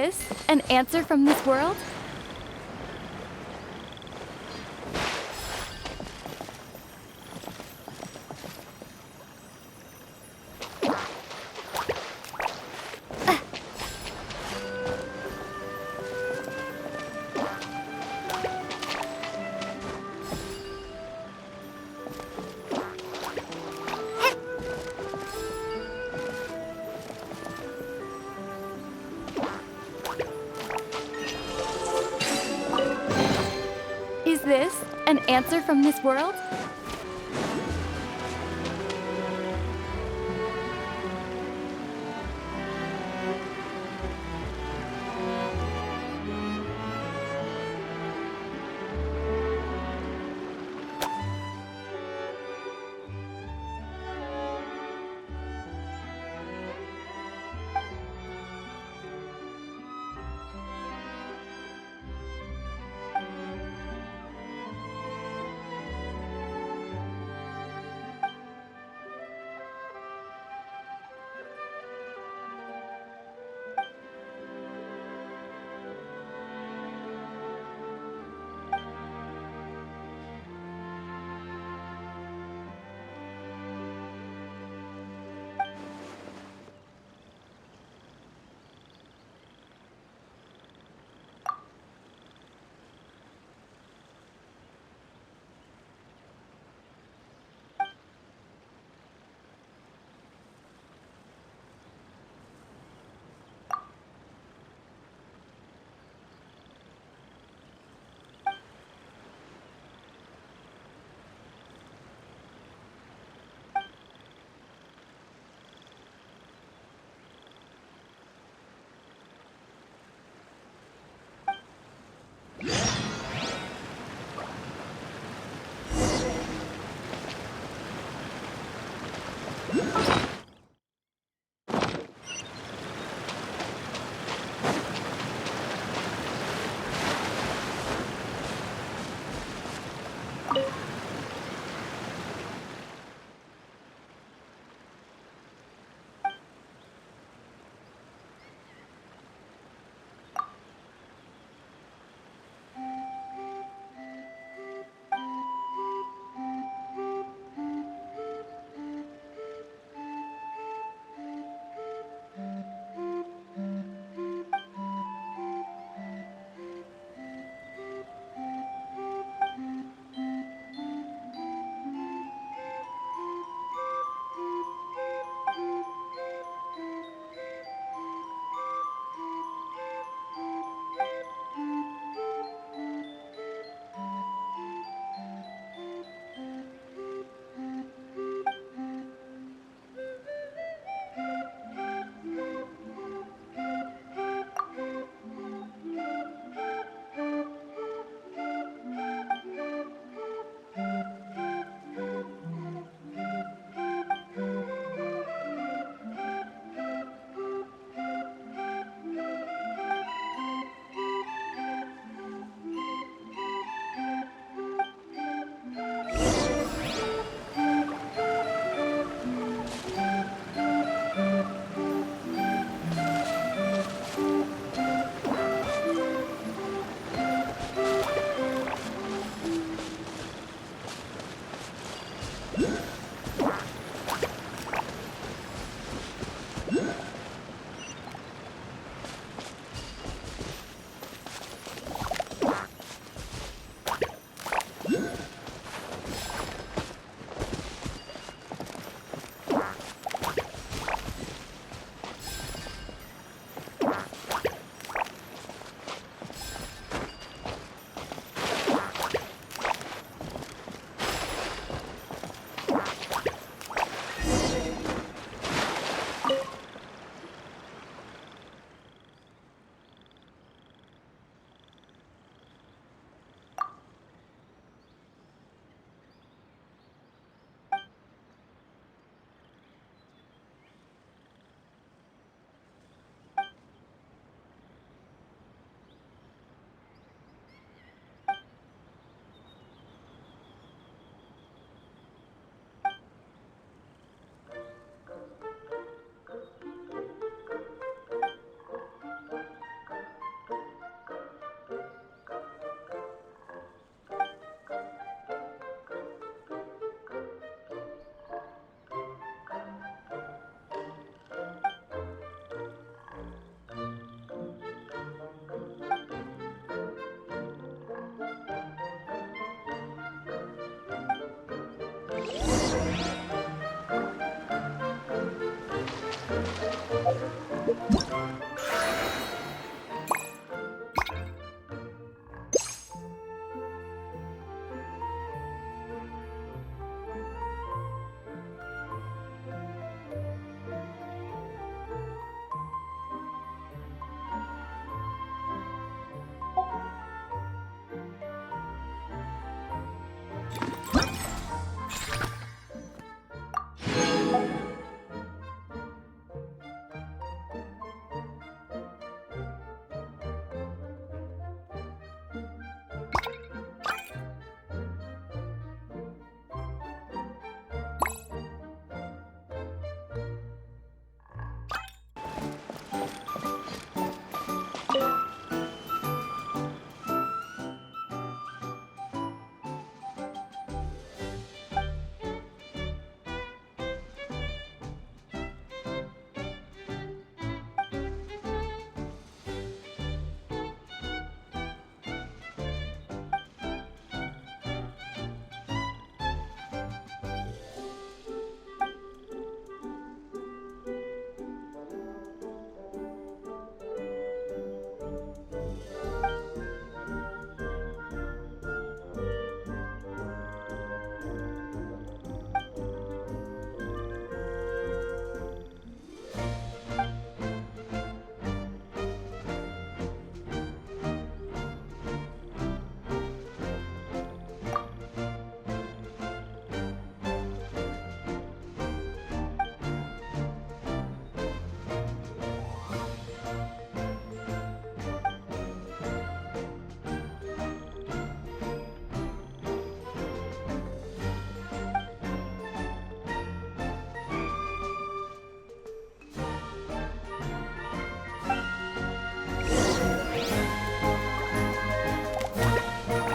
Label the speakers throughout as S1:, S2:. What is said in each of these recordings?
S1: this an answer from this world? Is this an answer from this world?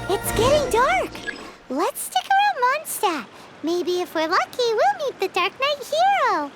S2: It's getting dark. Let's stick around Mondstadt. Maybe if we're lucky, we'll meet the Dark Knight hero.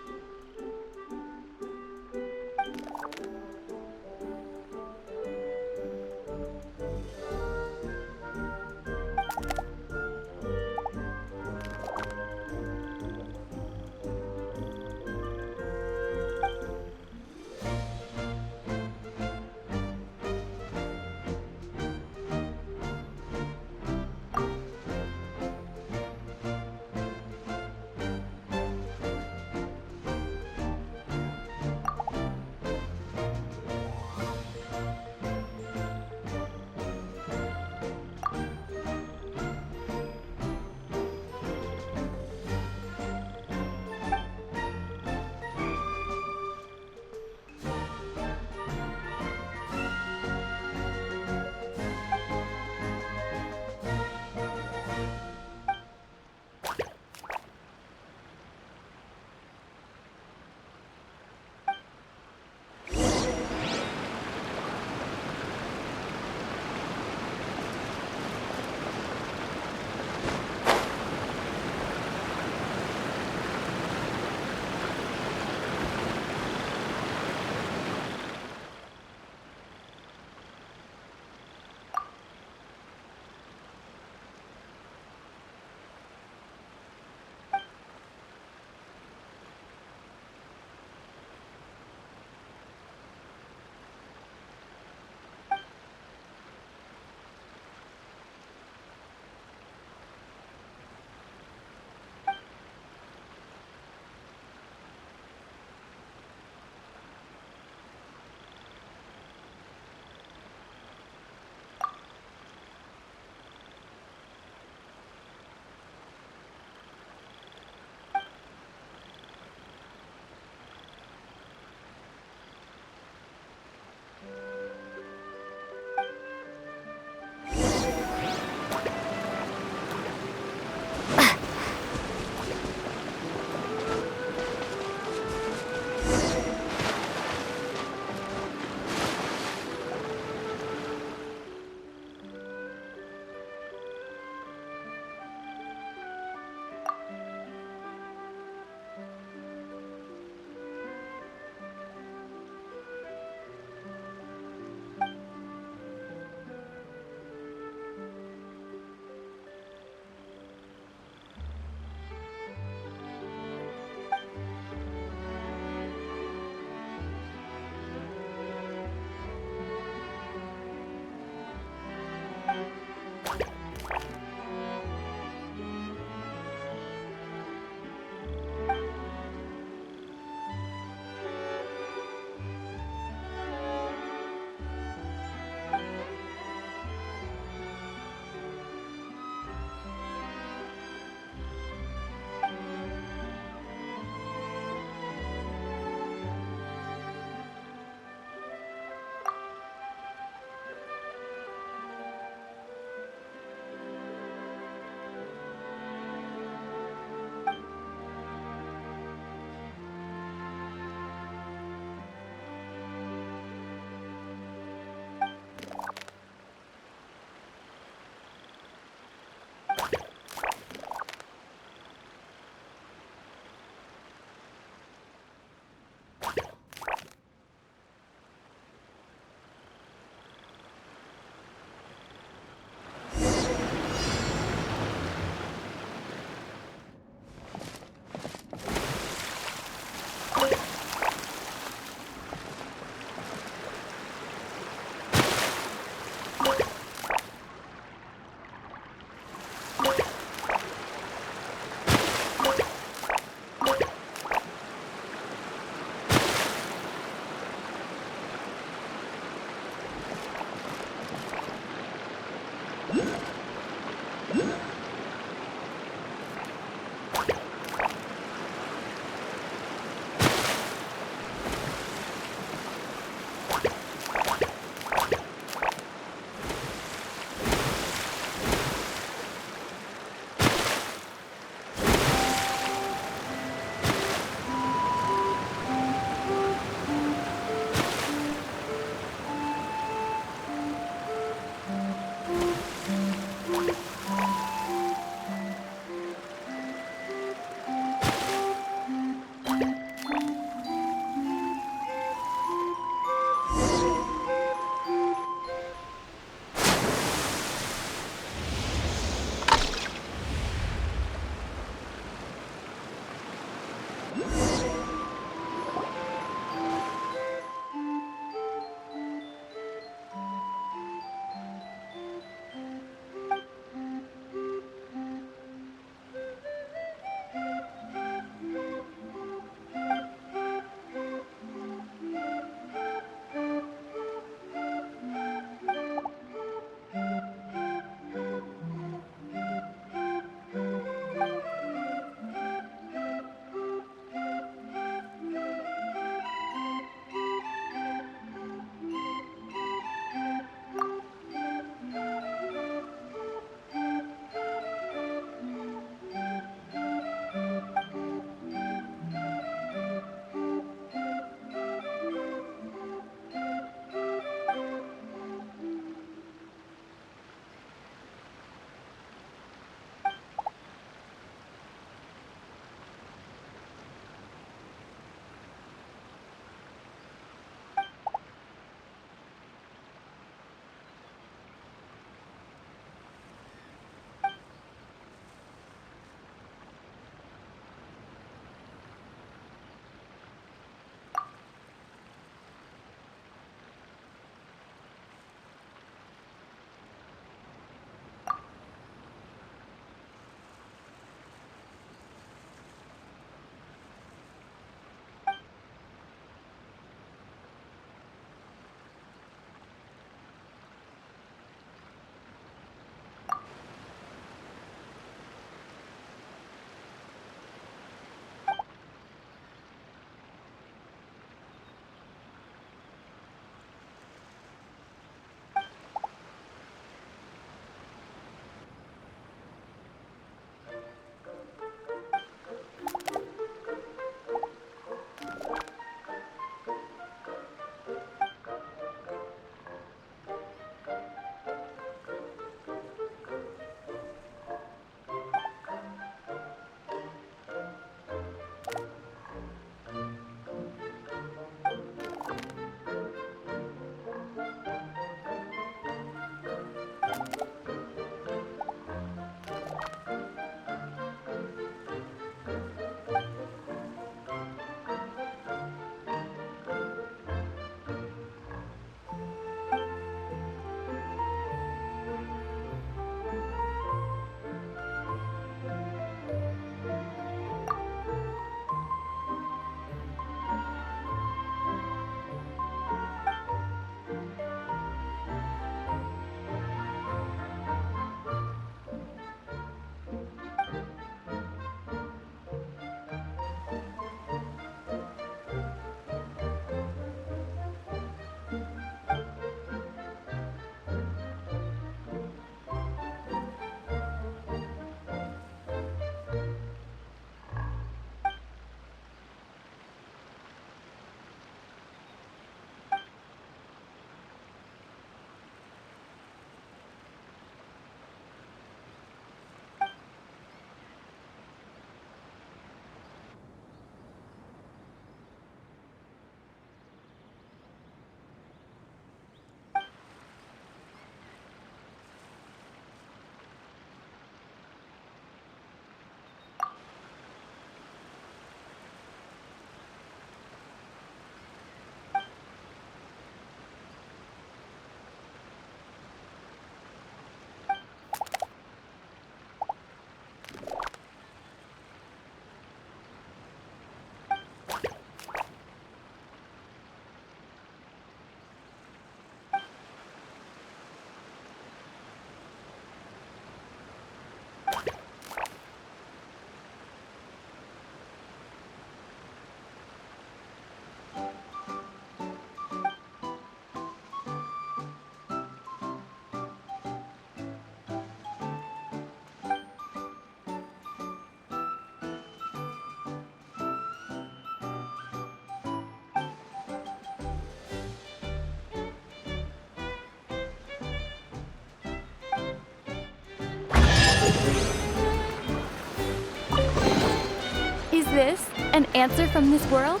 S1: this an answer from this world?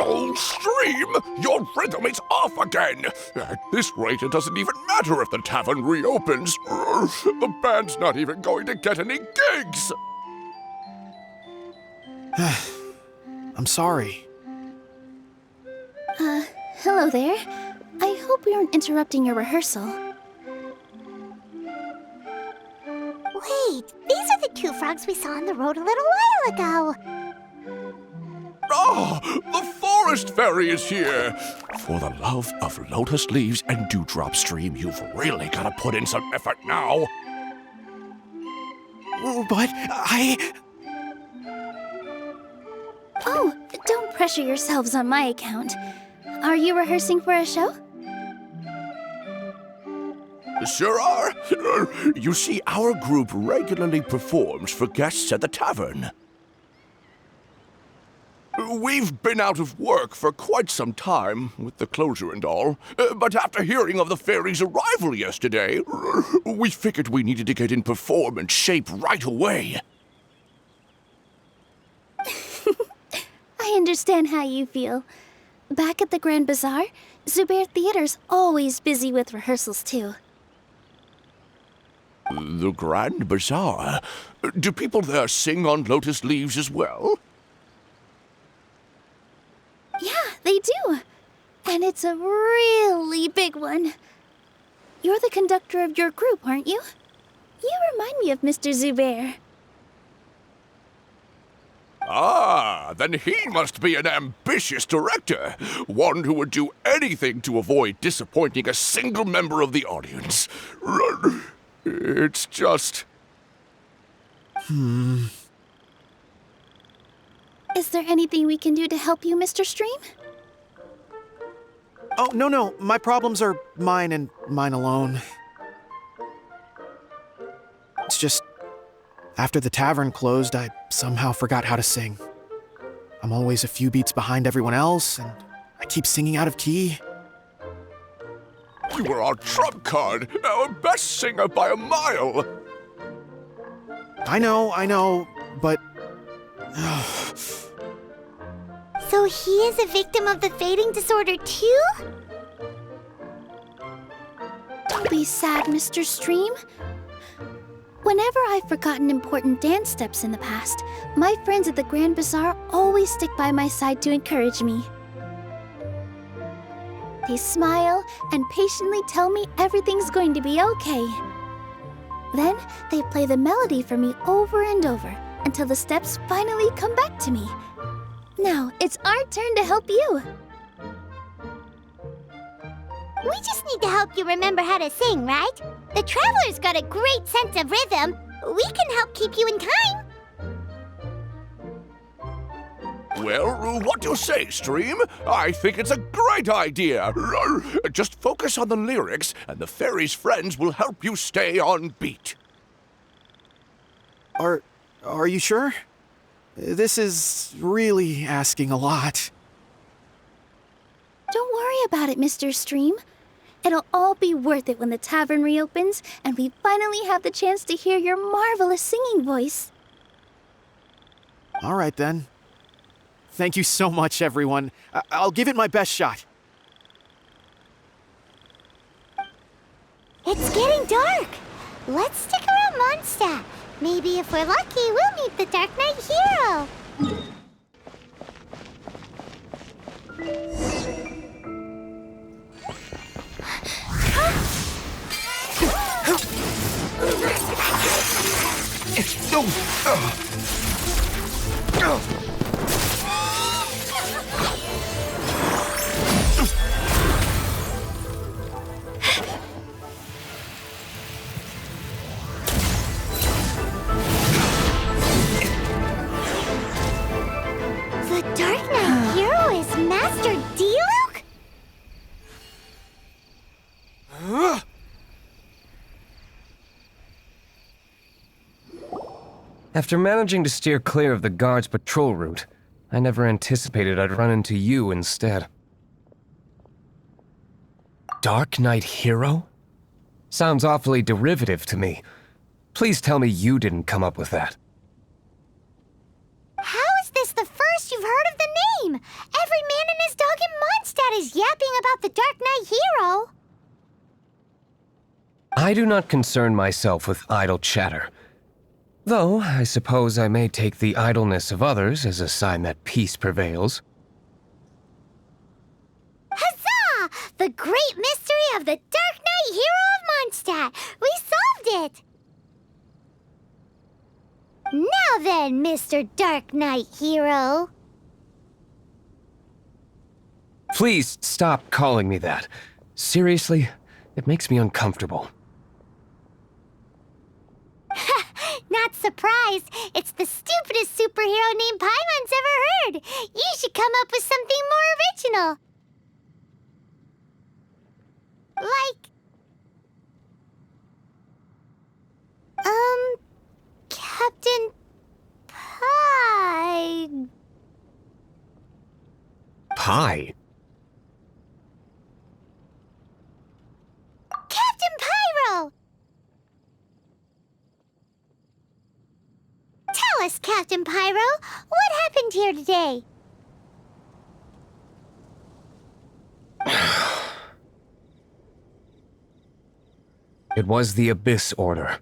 S3: Oh, Stream! Your rhythm is off again! At this rate, it doesn't even matter if the tavern reopens. The band's not even going to get any gigs!
S4: I'm sorry.
S2: Hello there. I hope we aren't interrupting your rehearsal. Wait, these are the two frogs we saw on the road a little while ago.
S3: Oh, the forest fairy is here! For the love of lotus leaves and dewdrop, Stream, you've really got to put in some effort now.
S4: But
S2: Oh, don't pressure yourselves on my account. Are you rehearsing for a show?
S3: Sure are. You see, our group regularly performs for guests at the tavern. We've been out of work for quite some time, with the closure and all. But after hearing of the fairy's arrival yesterday, we figured we needed to get in performance shape right away.
S2: I understand how you feel. Back at the Grand Bazaar, Zubair Theater's always busy with rehearsals too.
S3: The Grand Bazaar? Do people there sing on lotus leaves as well?
S2: Yeah, they do. And it's a really big one. You're the conductor of your group, aren't you? You remind me of Mr. Zubair.
S3: Ah, then he must be an ambitious director. One who would do anything to avoid disappointing a single member of the audience. It's just...
S2: Is there anything we can do to help you, Mr. Stream?
S4: oh, no, my problems are mine and mine alone. It's just, after the tavern closed, I somehow forgot how to sing. I'm always a few beats behind everyone else, and I keep singing out of key.
S3: You were our trump card, our best singer by a mile.
S4: I know, but...
S2: So he is a victim of the fading disorder too? Don't be sad, Mr. Stream. Whenever I've forgotten important dance steps in the past, my friends at the Grand Bazaar always stick by my side to encourage me. They smile and patiently tell me everything's going to be okay. Then they play the melody for me over and over until the steps finally come back to me. Now it's our turn to help you. We just need to help you remember how to sing, right? The Traveler's got a great sense of rhythm. We can help keep you in time.
S3: Well, what do you say, Stream? I think it's a great idea. Just focus on the lyrics, and the fairy's friends will help you stay on beat.
S4: Are you sure? This is really asking a lot.
S2: Don't worry about it, Mr. Stream. It'll all be worth it when the tavern reopens and we finally have the chance to hear your marvelous singing voice.
S4: All right, then. Thank you so much, everyone. I'll give it my best shot.
S2: It's getting dark. Let's stick around Mondstadt. Maybe if we're lucky, we'll meet the Dark Knight hero. The Dark Knight hero is Master Diluc?
S5: After managing to steer clear of the guard's patrol route, I never anticipated I'd run into you instead. Dark Knight hero? Sounds awfully derivative to me. Please tell me you didn't come up with that.
S2: How is this the first you've heard of the name? Every man and his dog in Mondstadt is yapping about the Dark Knight hero.
S5: I do not concern myself with idle chatter. Though, I suppose I may take the idleness of others as a sign that peace prevails.
S2: Huzzah! The great mystery of the Dark Knight hero of Mondstadt! We solved it! Now then, Mr. Dark Knight hero.
S5: Please stop calling me that. Seriously, it makes me uncomfortable.
S2: Not surprised. It's the stupidest superhero name Paimon's ever heard. You should come up with something more original. Like... Captain Pie...
S5: Pie?
S2: Captain Pyro! Tell us, Captain Pyro, what happened here today?
S5: It was the Abyss Order.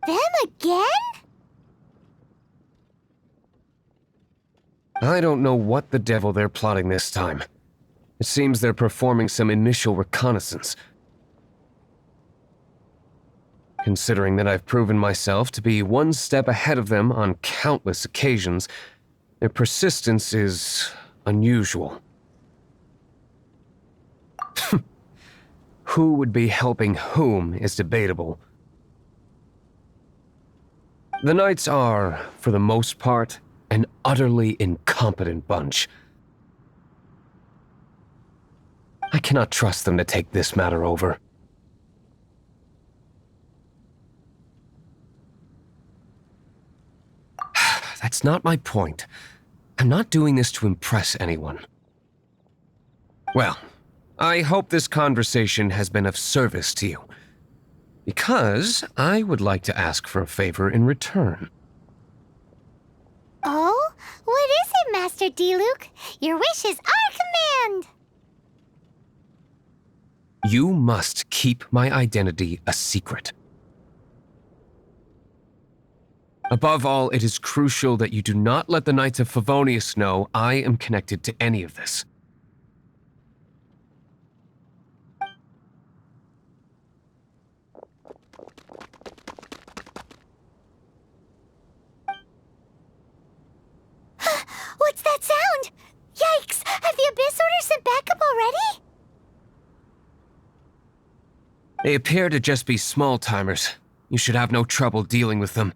S2: Them again?
S5: I don't know what the devil they're plotting this time. It seems they're performing some initial reconnaissance. Considering that I've proven myself to be one step ahead of them on countless occasions, their persistence is unusual. Who would be helping whom is debatable. The Knights are, for the most part, an utterly incompetent bunch. I cannot trust them to take this matter over. That's not my point. I'm not doing this to impress anyone. Well, I hope this conversation has been of service to you. Because I would like to ask for a favor in return.
S2: Oh? What is it, Master Diluc? Your wish is our command!
S5: You must keep my identity a secret. Above all, it is crucial that you do not let the Knights of Favonius know I am connected to any of this.
S2: What's that sound? Yikes! Have the Abyss Order sent backup already?
S5: They appear to just be small-timers. You should have no trouble dealing with them.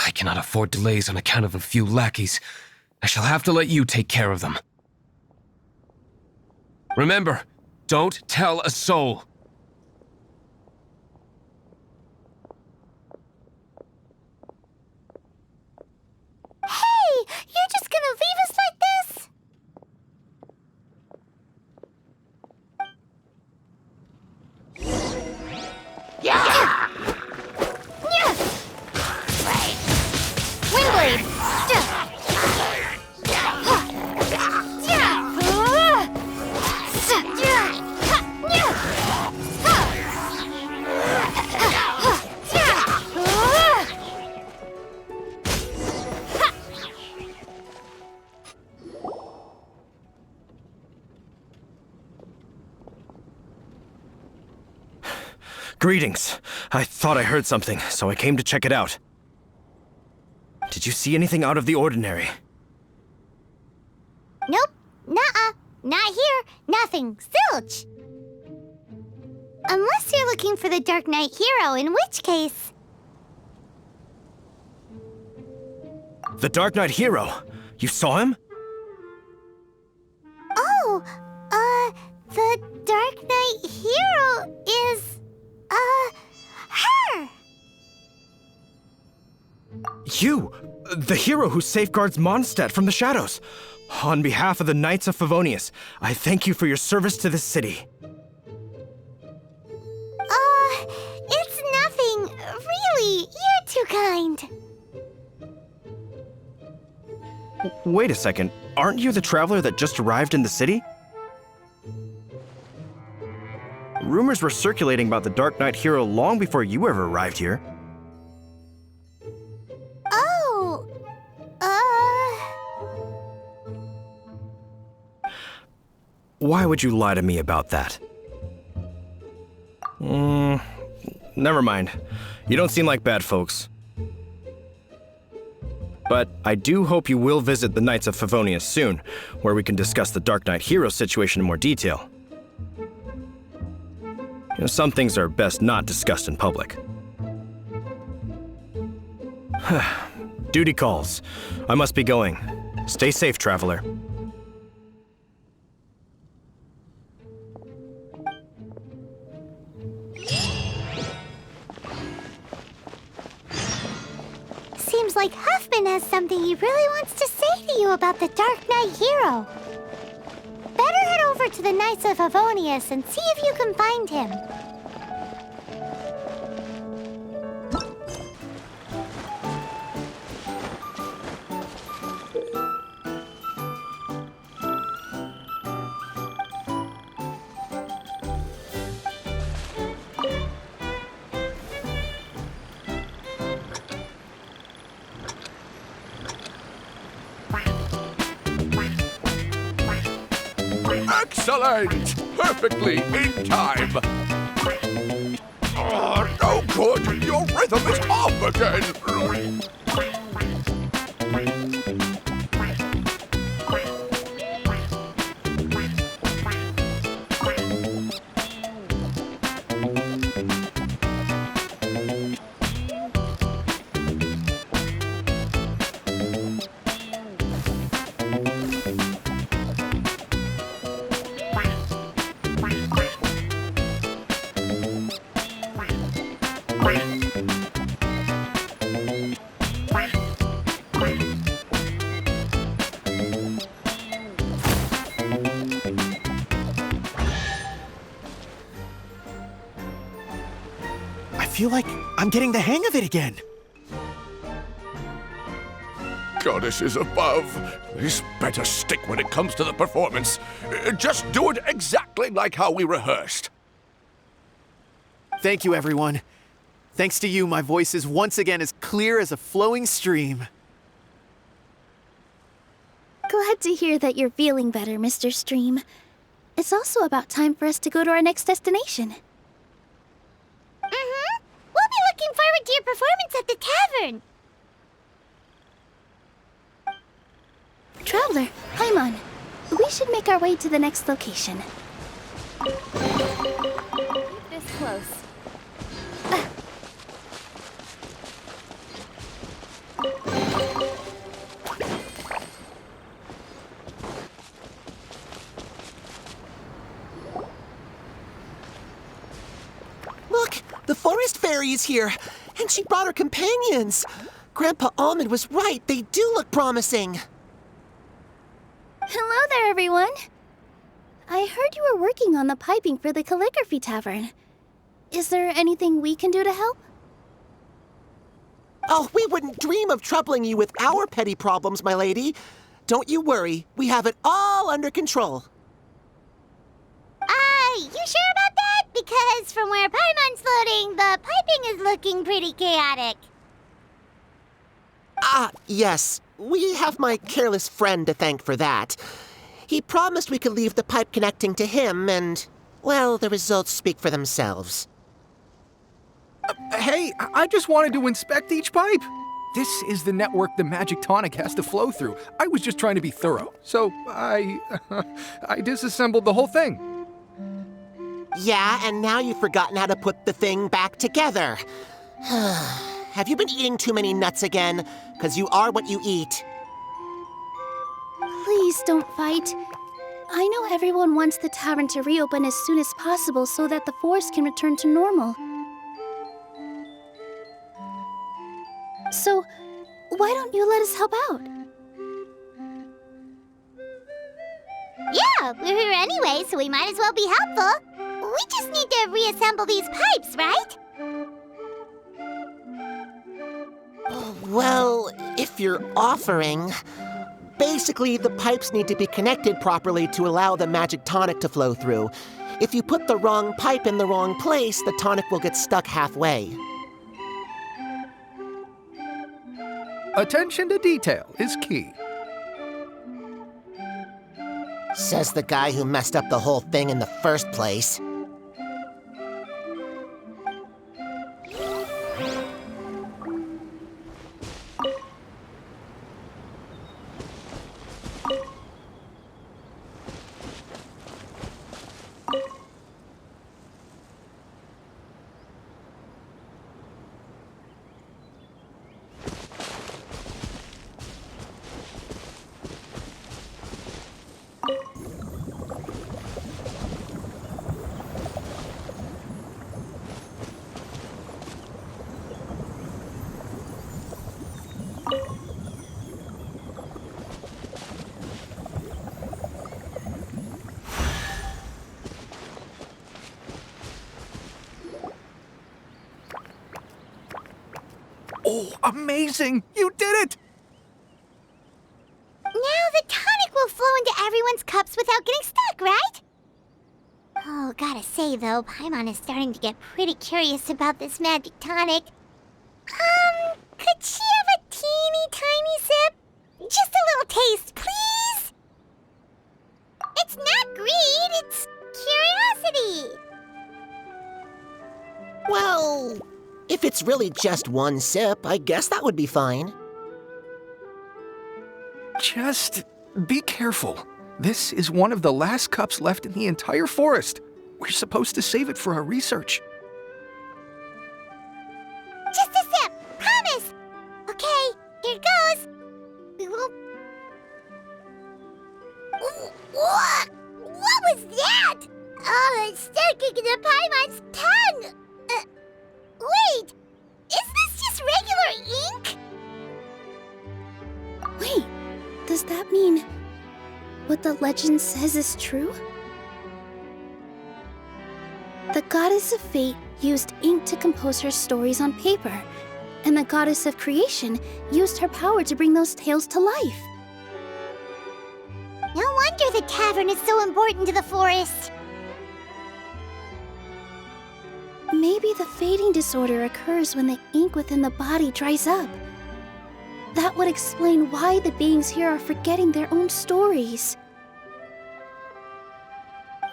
S5: I cannot afford delays on account of a few lackeys. I shall have to let you take care of them. Remember, don't tell a soul.
S2: Hey! You're just gonna leave us like this? Yeah! Windblade!
S6: Greetings. I thought I heard something, so I came to check it out. Did you see anything out of the ordinary?
S2: Nope. Nuh-uh. Not here. Nothing. Zilch. Unless you're looking for the Dark Knight hero, in which case...
S6: The Dark Knight hero? You saw him?
S2: Oh, the Dark Knight hero is, her!
S6: You! The hero who safeguards Mondstadt from the shadows. On behalf of the Knights of Favonius, I thank you for your service to this city.
S2: It's nothing. Really, you're too kind.
S6: Wait a second. Aren't you the traveler that just arrived in the city? Rumors were circulating about the Dark Knight hero long before you ever arrived here.
S2: Oh,
S6: Why would you lie to me about that? Never mind. You don't seem like bad folks. But I do hope you will visit the Knights of Favonius soon, where we can discuss the Dark Knight hero situation in more detail. You know, some things are best not discussed in public. Duty calls. I must be going. Stay safe, traveler.
S2: seems like Huffman has something he really wants to say to you about the Dark Knight hero. Better head over to the Knights of Favonius and see if you can find him.
S3: Excellent! Perfectly in time! Oh, no good! Your rhythm is off again!
S4: I feel like I'm getting the hang of it again.
S3: Goddesses above, this better stick when it comes to the performance. Just do it exactly like how we rehearsed.
S4: Thank you, everyone. Thanks to you, my voice is once again as clear as a flowing stream.
S2: Glad to hear that you're feeling better, Mr. Stream. It's also about time for us to go to our next destination. Mm-hmm. We'll be looking forward to your performance at the tavern. Traveler, Paimon, we should make our way to the next location.
S1: This close.
S7: Look, the forest fairy is here, and she brought her companions. Grandpa Almond was right. They do look promising.
S2: Hello there, everyone. I heard you were working on the piping for the calligraphy tavern. Is there anything we can do to help?
S7: Oh, we wouldn't dream of troubling you with our petty problems, my lady. Don't you worry. We have it all under control.
S2: You sure about that? Because from where Paimon's floating, the piping is looking pretty chaotic.
S7: Yes. We have my careless friend to thank for that. He promised we could leave the pipe connecting to him, and, well, the results speak for themselves.
S4: Hey, I just wanted to inspect each pipe. This is the network the magic tonic has to flow through. I was just trying to be thorough, so I disassembled the whole thing.
S7: Yeah, and now you've forgotten how to put the thing back together. Have you been eating too many nuts again? 'Cause you are what you eat.
S2: Please don't fight. I know everyone wants the tavern to reopen as soon as possible so that the forest can return to normal. So, why don't you let us help out?
S8: Yeah, we're here anyway, so we might as well be helpful. We just need to reassemble these pipes, right?
S7: Well, if you're offering... Basically, the pipes need to be connected properly to allow the magic tonic to flow through. If you put the wrong pipe in the wrong place, the tonic will get stuck halfway.
S4: Attention to detail is key.
S7: Says the guy who messed up the whole thing in the first place.
S4: Oh, amazing! You did it!
S8: Now the tonic will flow into everyone's cups without getting stuck, right? Oh, gotta say though, Paimon is starting to get pretty curious about this magic tonic. Could she have a teeny tiny sip? Just a little taste, please? It's not greed, it's curiosity.
S7: Well, if it's really just one sip, I guess that would be fine.
S4: Just be careful. This is one of the last cups left in the entire forest. We're supposed to save it for our research.
S8: Just a sip, promise. Okay, here it goes. What was that? Oh, it's sticking to Paimon's tongue. Wait, is this just regular ink?
S2: Wait, does that mean what the legend says is true? The goddess of fate used ink to compose her stories on paper, and the goddess of creation used her power to bring those tales to life.
S8: No wonder the tavern is so important to the forest.
S2: Maybe the fading disorder occurs when the ink within the body dries up. That would explain why the beings here are forgetting their own stories.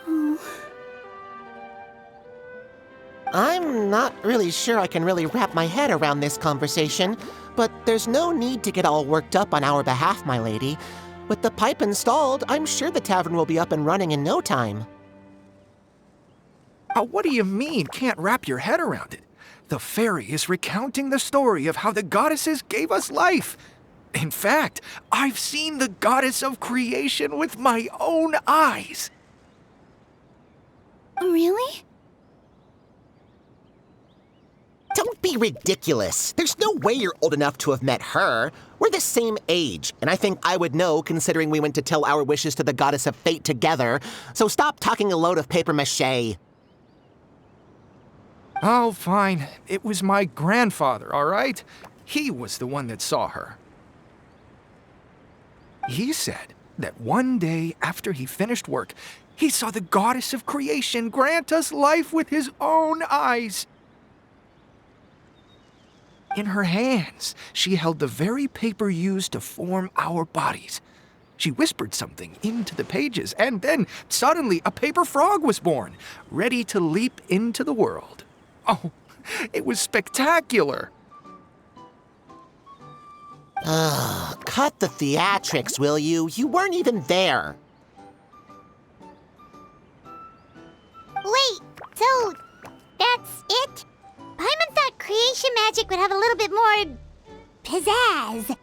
S2: Oh.
S7: I'm not really sure I can really wrap my head around this conversation, but there's no need to get all worked up on our behalf, my lady. With the pipe installed, I'm sure the tavern will be up and running in no time.
S4: What do you mean, can't wrap your head around it? The fairy is recounting the story of how the goddesses gave us life. In fact, I've seen the goddess of creation with my own eyes.
S2: Really?
S7: Don't be ridiculous. There's no way you're old enough to have met her. We're the same age, and I think I would know considering we went to tell our wishes to the goddess of fate together. So stop talking a load of papier-mâché.
S4: Oh, fine. It was my grandfather, all right? He was the one that saw her. He said that one day after he finished work, he saw the goddess of creation grant us life with his own eyes. In her hands, she held the very paper used to form our bodies. She whispered something into the pages, and then suddenly a paper frog was born, ready to leap into the world. Oh, It was spectacular.
S7: Cut the theatrics, will you? You weren't even there.
S8: Wait, so that's it? Paimon thought creation magic would have a little bit more pizzazz.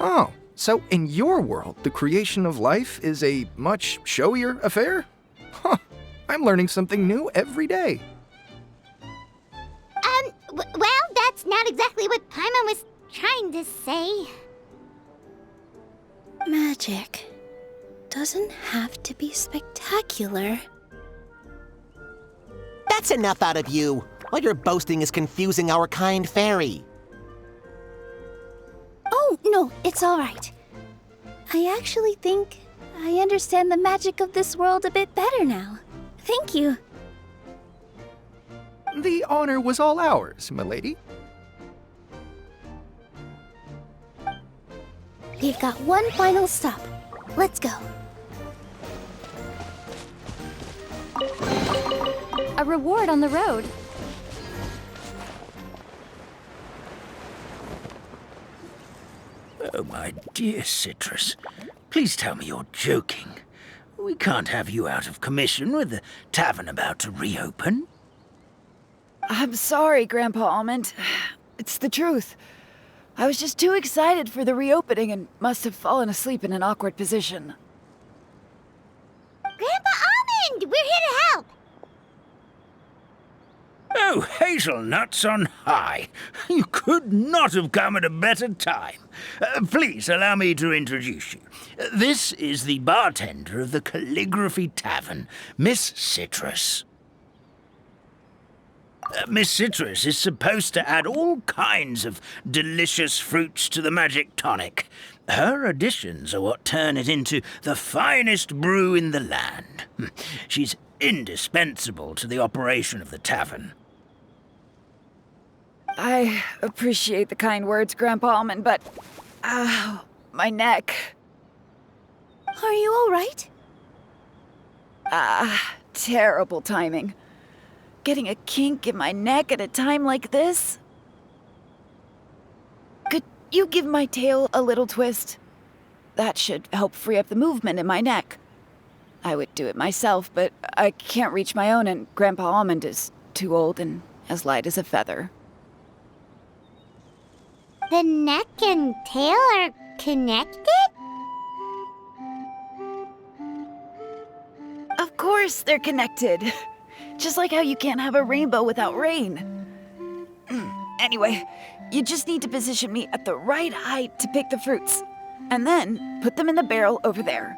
S4: Oh, so in your world, the creation of life is a much showier affair? Huh, I'm learning something new every day.
S8: Well, that's not exactly what Paimon was trying to say.
S2: Magic doesn't have to be spectacular.
S7: That's enough out of you. All your boasting is confusing our kind fairy.
S2: Oh, no, it's all right. I actually think I understand the magic of this world a bit better now. Thank you.
S4: The honor was all ours, milady.
S2: We've got one final stop. Let's go.
S1: A reward on the road.
S9: Oh, my dear Citrus, please tell me you're joking. We can't have you out of commission with the tavern about to reopen.
S10: I'm sorry, Grandpa Almond. It's the truth. I was just too excited for the reopening and must have fallen asleep in an awkward position.
S8: Grandpa Almond, we're here to help.
S9: Oh, hazelnuts on high. You could not have come at a better time. Please allow me to introduce you. This is the bartender of the Calligraphy Tavern, Miss Citrus. Miss Citrus is supposed to add all kinds of delicious fruits to the magic tonic. Her additions are what turn it into the finest brew in the land. She's indispensable to the operation of the tavern.
S10: I appreciate the kind words, Grandpa Almond, but... my neck.
S2: Are you all right?
S10: Terrible timing. Getting a kink in my neck at a time like this? Could you give my tail a little twist? That should help free up the movement in my neck. I would do it myself, but I can't reach my own, and Grandpa Almond is too old and as light as a feather.
S8: The neck and tail are connected?
S10: Of course they're connected. Just like how you can't have a rainbow without rain. Anyway, you just need to position me at the right height to pick the fruits. And then put them in the barrel over there.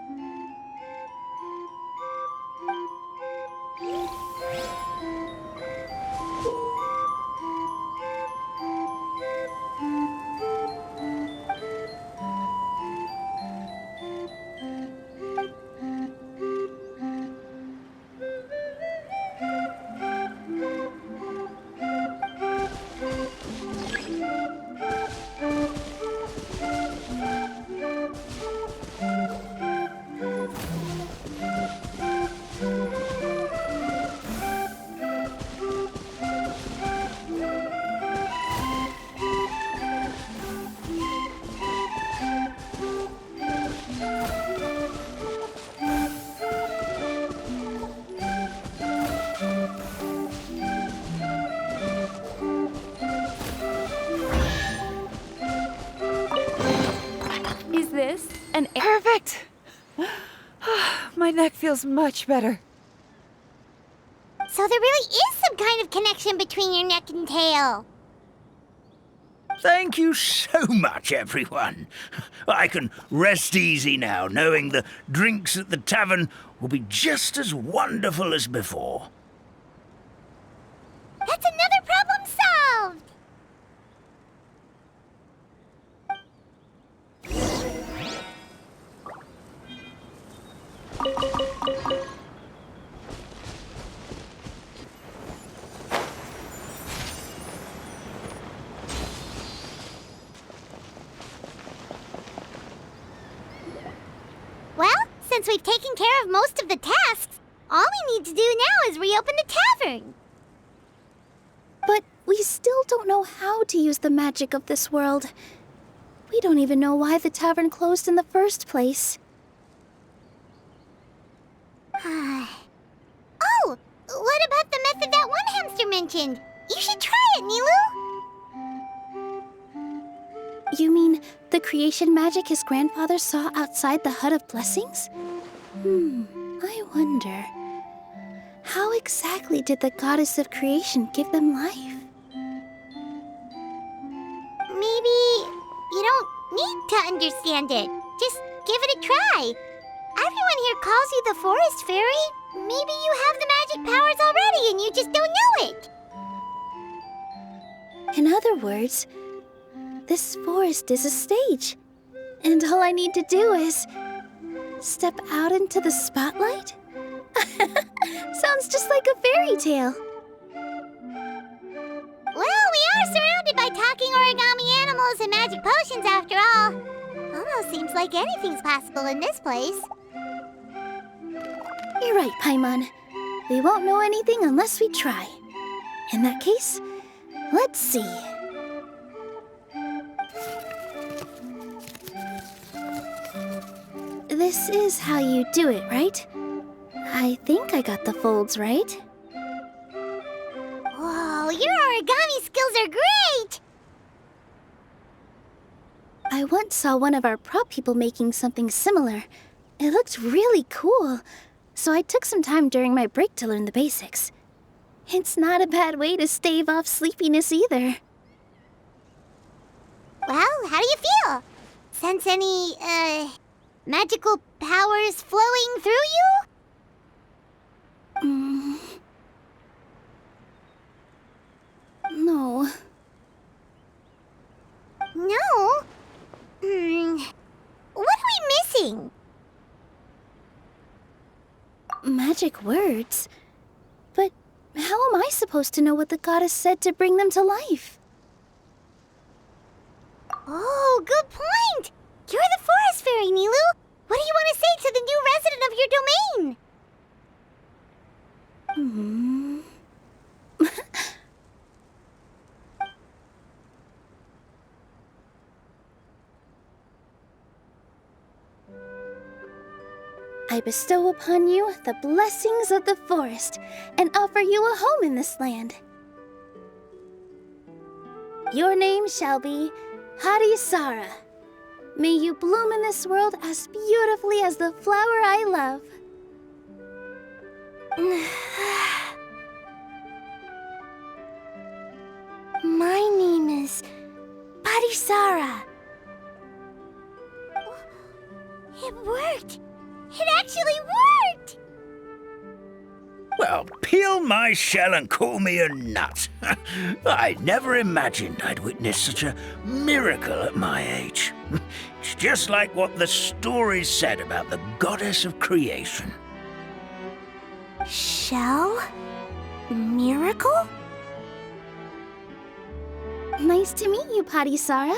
S1: Is this an
S10: Perfect! My neck feels much better.
S8: So there really is some kind of connection between your neck and tail.
S9: Thank you so much, everyone. I can rest easy now, knowing the drinks at the tavern will be just as wonderful as before.
S8: That's another problem solved! Well, since we've taken care of most of the tasks, All we need to do now is reopen the tavern.
S2: But we still don't know how to use the magic of this world. We don't even know why the tavern closed in the first place.
S8: Oh, what about the method that one hamster mentioned? You should try it, Nilu.
S2: You mean the creation magic his grandfather saw outside the Hut of Blessings? I wonder. How exactly did the goddess of creation give them life?
S8: Maybe you don't need to understand it. Just give it a try. Everyone here calls you the Forest Fairy. Maybe you have the magic powers already and you just don't know it.
S2: In other words, this forest is a stage. And all I need to do is step out into the spotlight? Sounds just like a fairy tale.
S8: Well, we are surrounded by talking origami animals and magic potions after all. Almost seems like anything's possible in this place.
S2: You're right, Paimon. We won't know anything unless we try. In that case, let's see. This is how you do it, right? I think I got the folds right.
S8: Whoa, your origami skills are great!
S2: I once saw one of our prop people making something similar. It looked really cool, so I took some time during my break to learn the basics. It's not a bad way to stave off sleepiness either.
S8: Well, how do you feel? Sense any, magical powers flowing through you?
S2: No.
S8: No? What are we missing?
S2: Magic words? But how am I supposed to know what the goddess said to bring them to life?
S8: Oh, good point! You're the Forest Fairy, Nilu! What do you want to say to the new resident of your domain?
S2: I bestow upon you the blessings of the forest and offer you a home in this land. Your name shall be Harisara. May you bloom in this world as beautifully as the flower I love. My name is Harisara.
S8: It worked! It actually worked!
S9: Well, peel my shell and call me a nut. I never imagined I'd witness such a miracle at my age. It's just like what the stories said about the goddess of creation.
S8: Shell? Miracle?
S2: Nice to meet you, Harisara.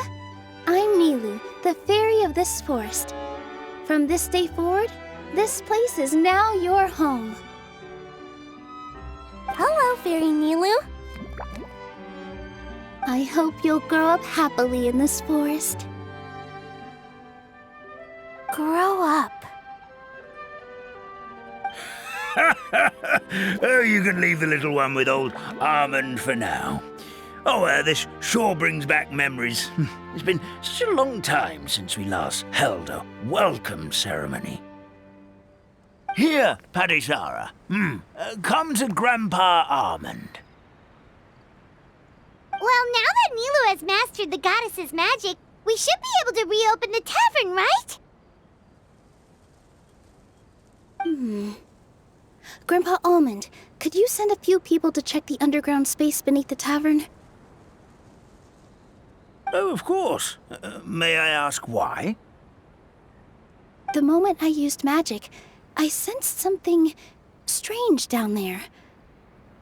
S2: I'm Nilu, the fairy of this forest. From this day forward, this place is now your home.
S8: Hello, Fairy Nilu.
S2: I hope you'll grow up happily in this forest.
S8: Grow up.
S9: Oh, you can leave the little one with old Almond for now. Oh, this sure brings back memories. It's been such a long time since we last held a welcome ceremony. Here, Padisara. Come to Grandpa Almond.
S8: Well, now that Nilu has mastered the goddess's magic, we should be able to reopen the tavern, right?
S2: Grandpa Almond, could you send a few people to check the underground space beneath the tavern?
S9: Oh, of course. May I ask why?
S2: The moment I used magic, I sensed something strange down there.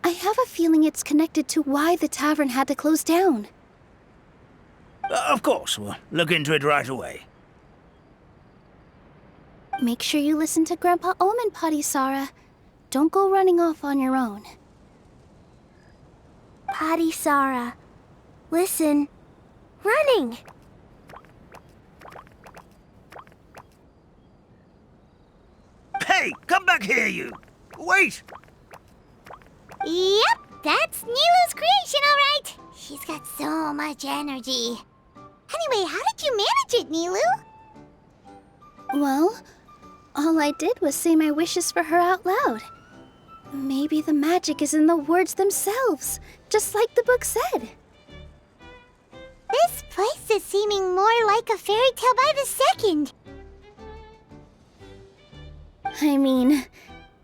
S2: I have a feeling it's connected to why the tavern had to close down.
S9: Of course. We'll look into it right away.
S2: Make sure you listen to Grandpa Almond, Harisara. don't go running off on your own.
S8: Potty Sara. Listen. Running!
S9: Hey, come back here, you! Wait!
S8: Yep, that's Nilu's creation, all right. She's got so much energy. Anyway, how did you manage it, Nilu?
S2: Well, all I did was say my wishes for her out loud. Maybe the magic is in the words themselves, just like the book said.
S8: This place is seeming more like a fairy tale by the second.
S2: I mean,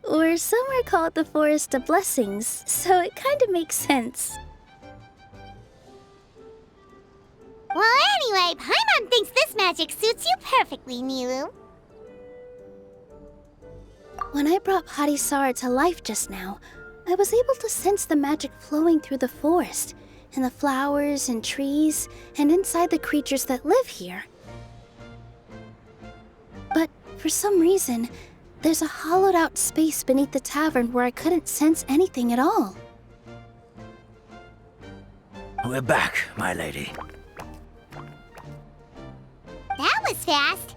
S2: or somewhere called the Forest of Blessings, so it kind of makes sense.
S8: Well, anyway, Paimon thinks this magic suits you perfectly, Nilu.
S2: When I brought Potty Sara to life just now, I was able to sense the magic flowing through the forest, and the flowers and trees, and inside the creatures that live here. But for some reason, there's a hollowed out space beneath the tavern where I couldn't sense anything at all.
S9: We're back, my lady.
S8: That was fast.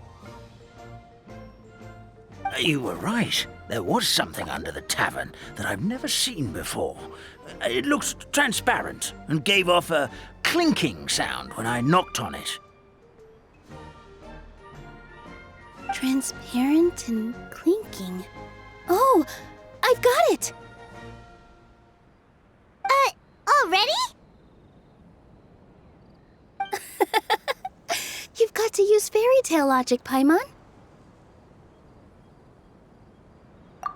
S9: You were right. There was something under the tavern that I've never seen before. It looked transparent and gave off a clinking sound when I knocked on it.
S2: Transparent and clinking. Oh, I've got it!
S8: Already?
S2: You've got to use fairy tale logic, Paimon.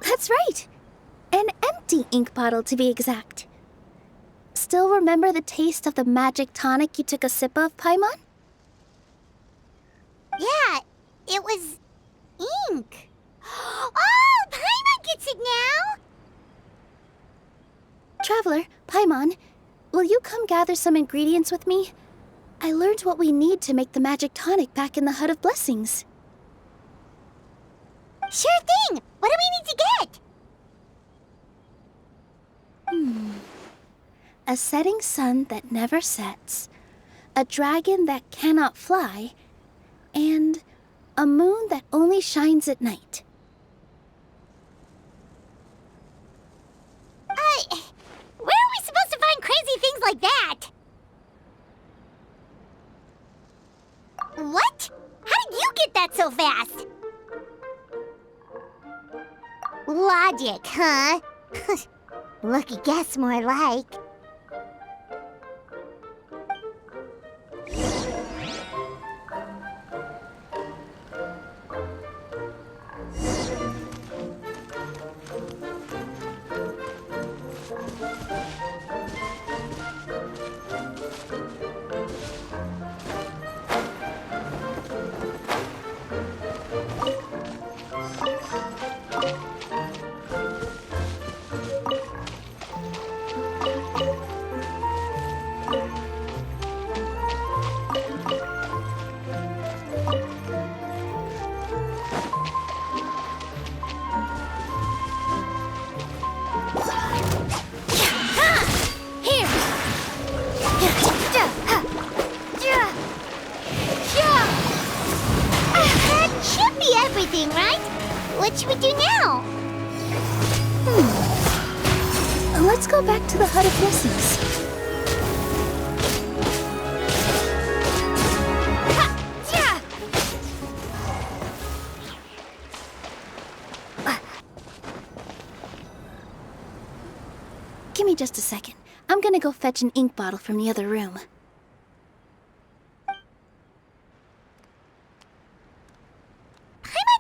S2: That's right. An empty ink bottle, to be exact. Still remember the taste of the magic tonic you took a sip of, Paimon?
S8: Yeah, it was ink. Oh, Paimon gets it now!
S2: Traveler, Paimon, will you come gather some ingredients with me? I learned what we need to make the magic tonic back in the Hut of Blessings.
S8: Sure thing! What do we need to get?
S2: A setting sun that never sets, a dragon that cannot fly, and a moon that only shines at night.
S8: Where are we supposed to find crazy things like that? What? How did you get that so fast? Logic, huh? Lucky guess, more like. Everything, right? What should we do now?
S2: Let's go back to the Hut of Blessings. Give me just a second. I'm gonna go fetch an ink bottle from the other room.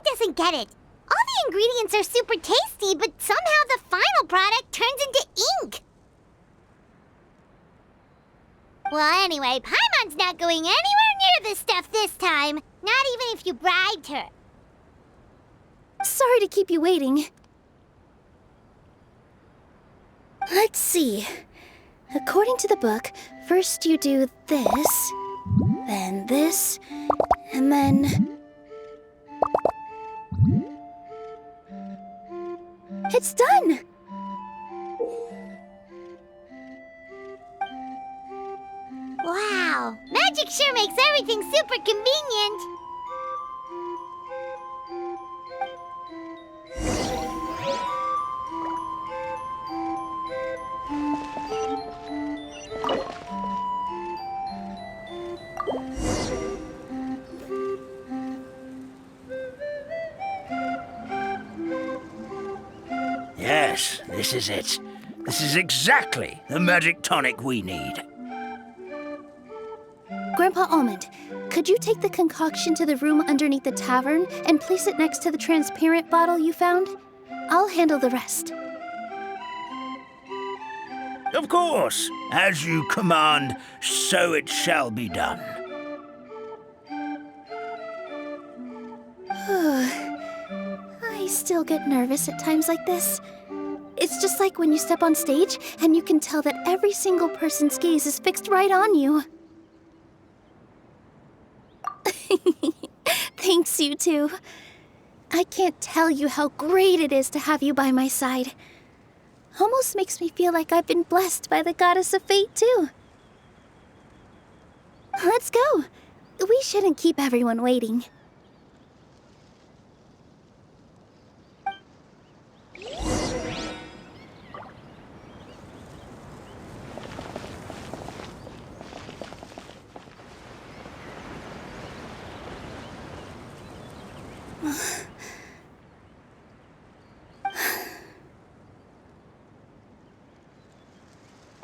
S8: Doesn't get it. All the ingredients are super tasty, but somehow the final product turns into ink. Well, anyway, Paimon's not going anywhere near this stuff this time. Not even if you bribed her.
S2: Sorry to keep you waiting. Let's see. According to the book, first you do this, then this, and then... It's done!
S8: Wow, magic sure makes everything super convenient.
S9: Yes, this is it. This is exactly the magic tonic we need.
S2: Grandpa Almond, could you take the concoction to the room underneath the tavern and place it next to the transparent bottle you found? I'll handle the rest.
S9: Of course, as you command, so it shall be done.
S2: I still get nervous at times like this. It's just like when you step on stage and you can tell that every single person's gaze is fixed right on you. Thanks, you two. I can't tell you how great it is to have you by my side. Almost makes me feel like I've been blessed by the Goddess of Fate, too. Let's go. We shouldn't keep everyone waiting.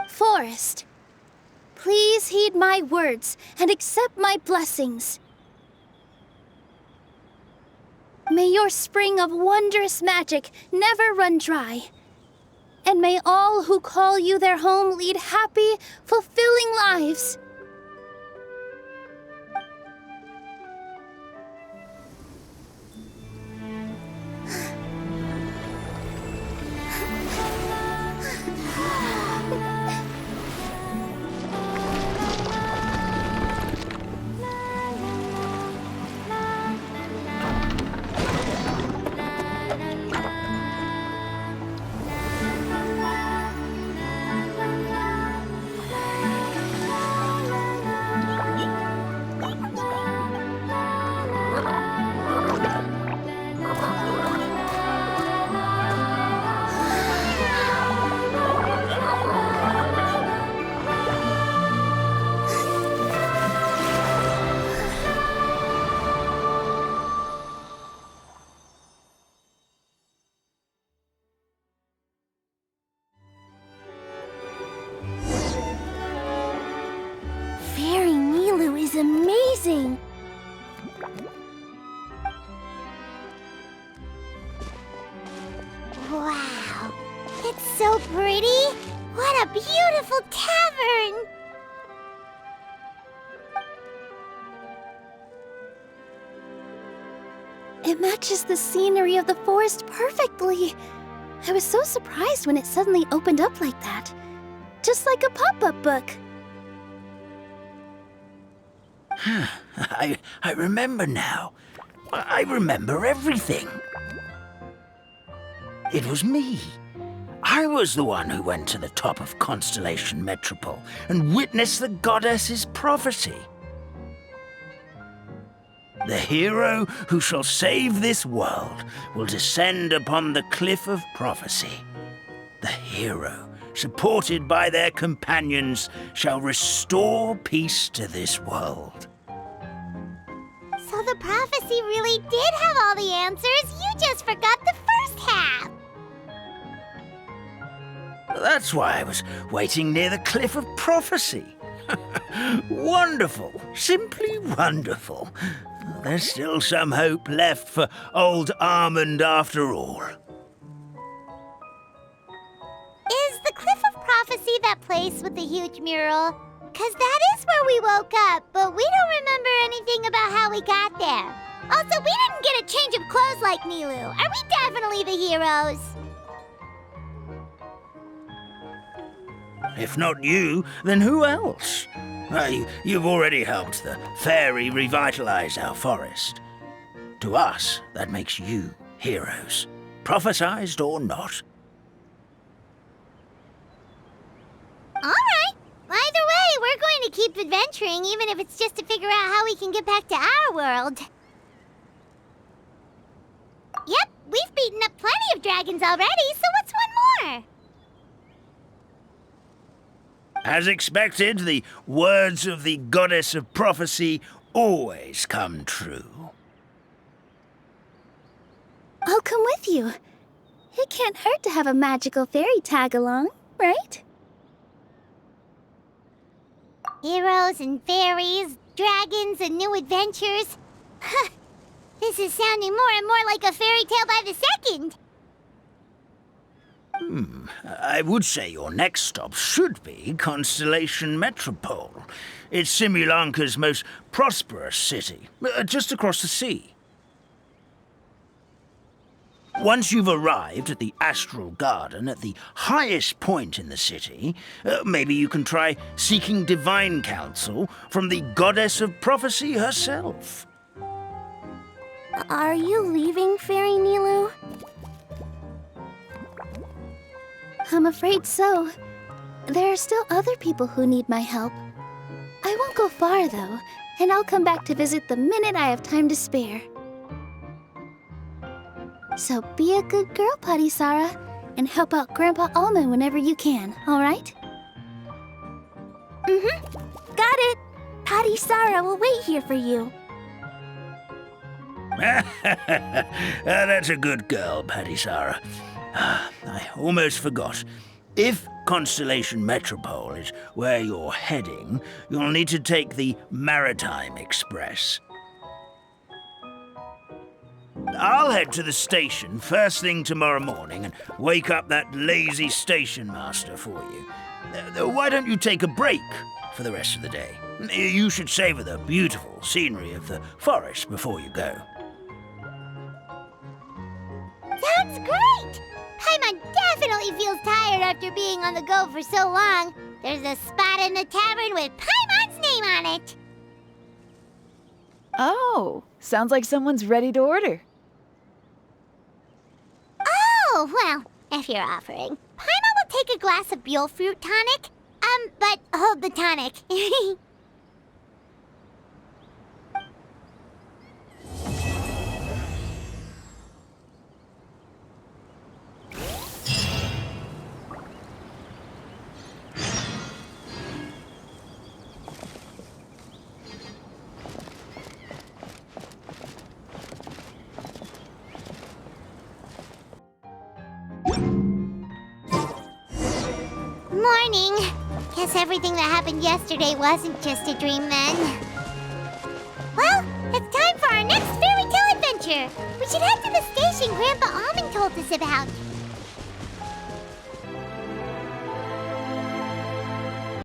S2: Forest, please heed my words and accept my blessings. May your spring of wondrous magic never run dry. And may all who call you their home lead happy, fulfilling lives. Fairy Nilu is amazing!
S8: Wow, it's so pretty! What a beautiful tavern!
S2: It matches the scenery of the forest perfectly. I was so surprised when it suddenly opened up like that. Just like a pop-up book.
S9: I remember now. I remember everything. It was me. I was the one who went to the top of Constellation Metropole and witnessed the goddess's prophecy. The hero who shall save this world will descend upon the cliff of prophecy. The hero, supported by their companions, shall restore peace to this world.
S8: So the prophecy really did have all the answers. You just forgot the first half.
S9: That's why I was waiting near the cliff of prophecy. Wonderful, simply wonderful. There's still some hope left for old Almond after all.
S8: Is the Cliff of Prophecy that place with the huge mural? 'Cause that is where we woke up, but we don't remember anything about how we got there. Also, we didn't get a change of clothes like Nilu. Are we definitely the heroes?
S9: If not you, then who else? You've already helped the fairy revitalize our forest. To us, that makes you heroes, prophesized or not.
S8: to keep adventuring, even if it's just to figure out how we can get back to our world. Yep, we've beaten up plenty of dragons already, so what's one more?
S9: As expected, the words of the goddess of prophecy always come true.
S2: I'll come with you. It can't hurt to have a magical fairy tag along, right?
S8: Heroes and fairies, dragons and new adventures. This is sounding more and more like a fairy tale by the second.
S9: I would say your next stop should be Constellation Metropole. It's Simulanka's most prosperous city, just across the sea. Once you've arrived at the Astral Garden at the highest point in the city, maybe you can try seeking divine counsel from the goddess of prophecy herself.
S2: Are you leaving, Fairy Nilu? I'm afraid so. There are still other people who need my help. I won't go far, though, and I'll come back to visit the minute I have time to spare. So be a good girl, Patisara, and help out Grandpa Almond whenever you can, all right? Got it! Patisara will wait here for you.
S9: That's a good girl, Patisara. I almost forgot. If Constellation Metropole is where you're heading, you'll need to take the Maritime Express. I'll head to the station first thing tomorrow morning and wake up that lazy station master for you. Why don't you take a break for the rest of the day? You should savor the beautiful scenery of the forest before you go.
S8: Sounds great! Paimon definitely feels tired after being on the go for so long. There's a spot in the tavern with Paimon's name on it.
S10: Oh, sounds like someone's ready to order.
S8: Oh, well, if you're offering, Paimon will take a glass of Buell fruit tonic. But hold the tonic. Morning. Guess everything that happened yesterday wasn't just a dream then. Well, it's time for our next fairy tale adventure. We should head to the station Grandpa Almond told us about.